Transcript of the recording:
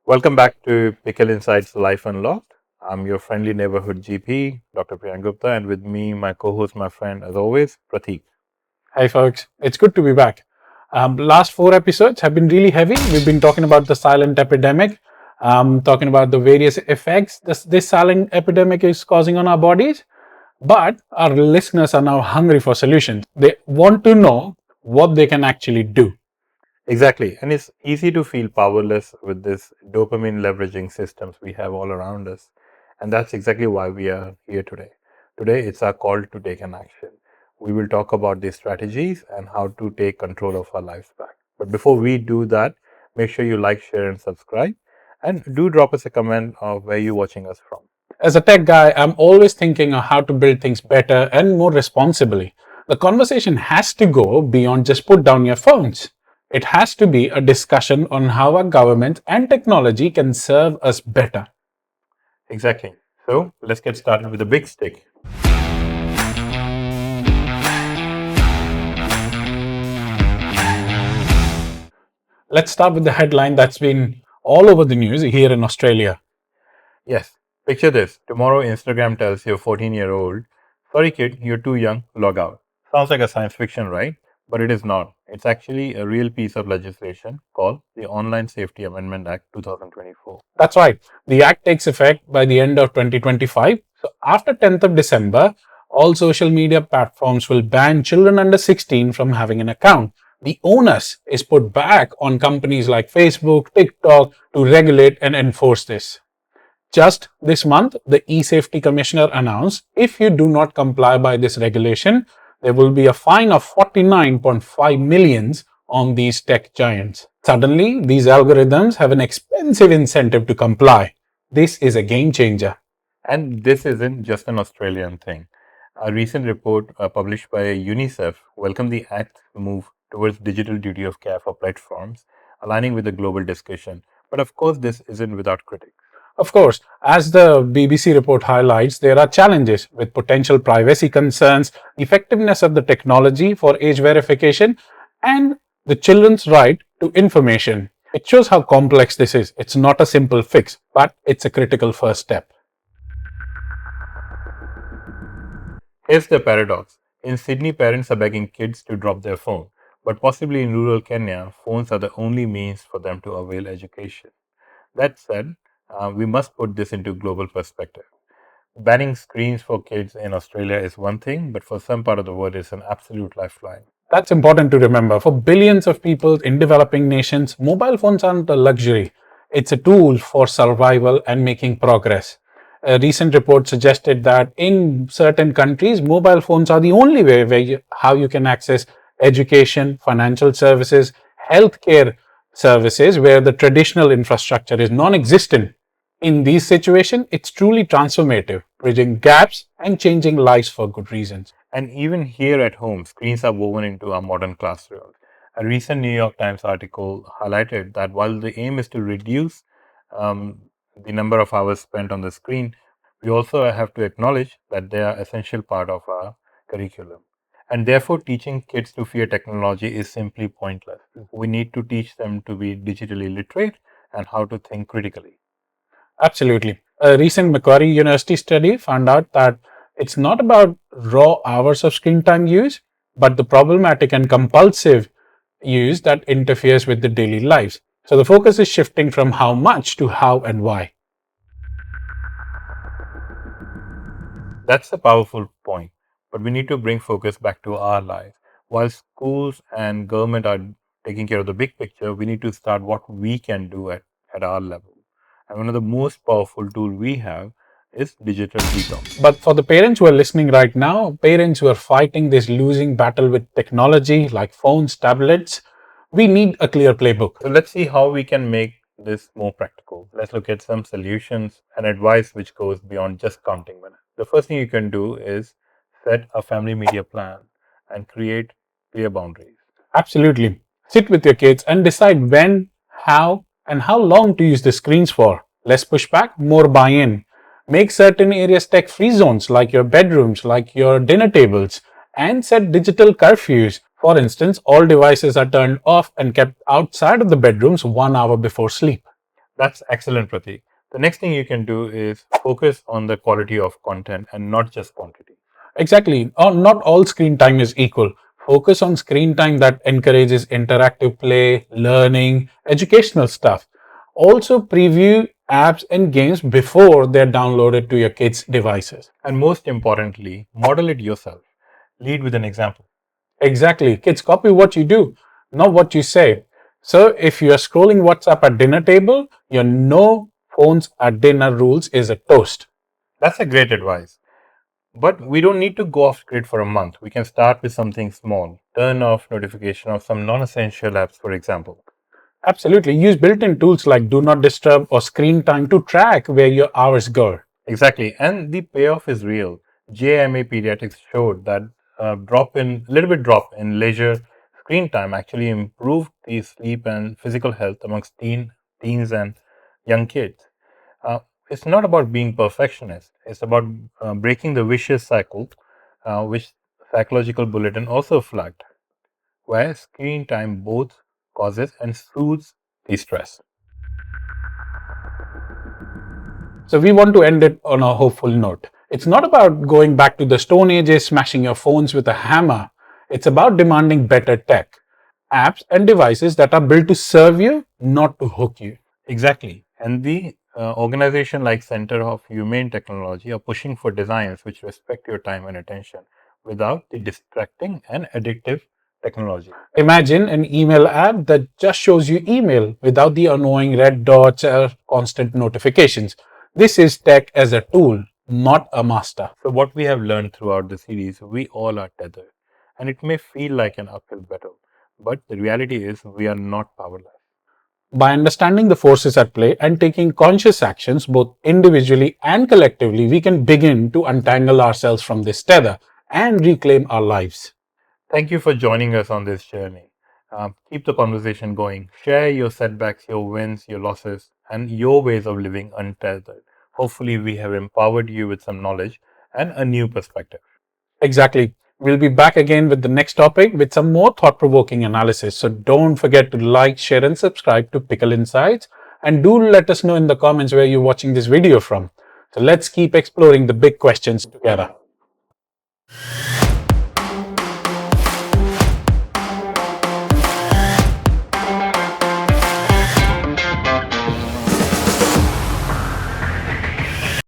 Welcome back to Pickle Insights Life Unlocked. I'm your friendly neighborhood GP, Dr. Priyank Gupta, and with me, my co-host, my friend, as always, Prateek. Hi, folks. It's good to be back. Last four episodes have been really heavy. We've been talking about the silent epidemic, talking about the various effects this silent epidemic is causing on our bodies. But our listeners are now hungry for solutions. They want to know what they can actually do. Exactly, and it's easy to feel powerless with this dopamine leveraging systems we have all around us, and that's exactly why we are here today. Today, it's our call to take an action. We will talk about these strategies and how to take control of our lives back. But before we do that, make sure you like, share, and subscribe, and do drop us a comment of where you're watching us from. As a tech guy, I'm always thinking of how to build things better and more responsibly. The conversation has to go beyond just put down your phones. It has to be a discussion on how our government and technology can serve us better. Exactly. So let's get started with the big stick. Let's start with the headline that's been all over the news here in Australia. Yes, picture this. Tomorrow, Instagram tells your 14-year-old, sorry kid, you're too young, log out. Sounds like a science fiction, right? But it is not. It's actually a real piece of legislation called the Online Safety Amendment Act 2024. That's right. The act takes effect by the end of 2025. So after 10th of December, all social media platforms will ban children under 16 from having an account. The onus is put back on companies like Facebook, TikTok to regulate and enforce this. Just this month, the e-safety commissioner announced if you do not comply by this regulation, there will be a fine of 49.5 millions on these tech giants. Suddenly, these algorithms have an expensive incentive to comply. This is a game changer. And this isn't just an Australian thing. A recent report published by UNICEF welcomed the Act's move towards digital duty of care for platforms, aligning with the global discussion. But of course, this isn't without critics. Of course, as the BBC report highlights, there are challenges with potential privacy concerns, effectiveness of the technology for age verification, and the children's right to information. It shows how complex this is. It's not a simple fix, but it's a critical first step. Here's the paradox. In Sydney, parents are begging kids to drop their phone, but possibly in rural Kenya, phones are the only means for them to avail education. That said, we must put this into global perspective. Banning screens for kids in Australia is one thing, but for some part of the world, it's an absolute lifeline. That's important to remember. For billions of people in developing nations, mobile phones aren't a luxury. It's a tool for survival and making progress. A recent report suggested that in certain countries, mobile phones are the only way how you can access education, financial services, healthcare services, where the traditional infrastructure is non existent. In these situations, it's truly transformative, bridging gaps and changing lives for good reasons. And even here at home, screens are woven into our modern classrooms. A recent New York Times article highlighted that while the aim is to reduce um, the number of hours spent on the screen, we also have to acknowledge that they are essential part of our curriculum. And therefore, teaching kids to fear technology is simply pointless. We need to teach them to be digitally literate and how to think critically. Absolutely. A recent Macquarie University study found out that it's not about raw hours of screen time use, but the problematic and compulsive use that interferes with the daily lives. So the focus is shifting from how much to how and why. That's a powerful point, but we need to bring focus back to our lives. While schools and government are taking care of the big picture, we need to start what we can do at our level. And one of the most powerful tools we have is digital detox. But for the parents who are listening right now, parents who are fighting this losing battle with technology like phones, tablets, we need a clear playbook. So let's see how we can make this more practical. Let's look at some solutions and advice which goes beyond just counting minutes. The first thing you can do is set a family media plan and create clear boundaries. Absolutely. Sit with your kids and decide when, how, and how long to use the screens for. Less pushback, more buy in. Make certain areas tech free zones like your bedrooms, like your dinner tables, and set digital curfews. For instance, all devices are turned off and kept outside of the bedrooms 1 hour before sleep. That's excellent, Pratik. The next thing you can do is focus on the quality of content and not just quantity. Exactly. Not all screen time is equal. Focus on screen time that encourages interactive play, learning, educational stuff. Also, preview apps and games before they're downloaded to your kids' devices. And most importantly, model it yourself. Lead with an example. Exactly. Kids copy what you do, not what you say. So, if you're scrolling WhatsApp at dinner table, your no phones at dinner rules is a toast. That's a great advice. But we don't need to go off grid for a month. We can start with something small. Turn off notification of some non-essential apps, for example. Absolutely. Use built in tools like Do Not Disturb or Screen Time to track where your hours go. Exactly. And the payoff is real. JMA Pediatrics showed that little bit drop in leisure screen time actually improved the sleep and physical health amongst teens and young kids. Uh, it's not about being perfectionist. It's about breaking the vicious cycle, which Psychological Bulletin also flagged, where screen time both causes and soothes the stress. So we want to end it on a hopeful note. It's not about going back to the Stone Ages, smashing your phones with a hammer. It's about demanding better tech, apps, and devices that are built to serve you, not to hook you. Exactly. And the organization like Center of Humane Technology are pushing for designs which respect your time and attention without the distracting and addictive technology. Imagine an email app that just shows you email without the annoying red dots or constant notifications. This is tech as a tool, not a master. So, what we have learned throughout the series, we all are tethered. And it may feel like an uphill battle, but the reality is we are not powerless. By understanding the forces at play and taking conscious actions, both individually and collectively, we can begin to untangle ourselves from this tether and reclaim our lives. Thank you for joining us on this journey. Keep the conversation going. Share your setbacks, your wins, your losses, and your ways of living untethered. Hopefully, we have empowered you with some knowledge and a new perspective. Exactly. We'll be back again with the next topic with some more thought provoking analysis. So don't forget to like, share, and subscribe to Pickle Insights. And do let us know in the comments where you're watching this video from. So let's keep exploring the big questions together.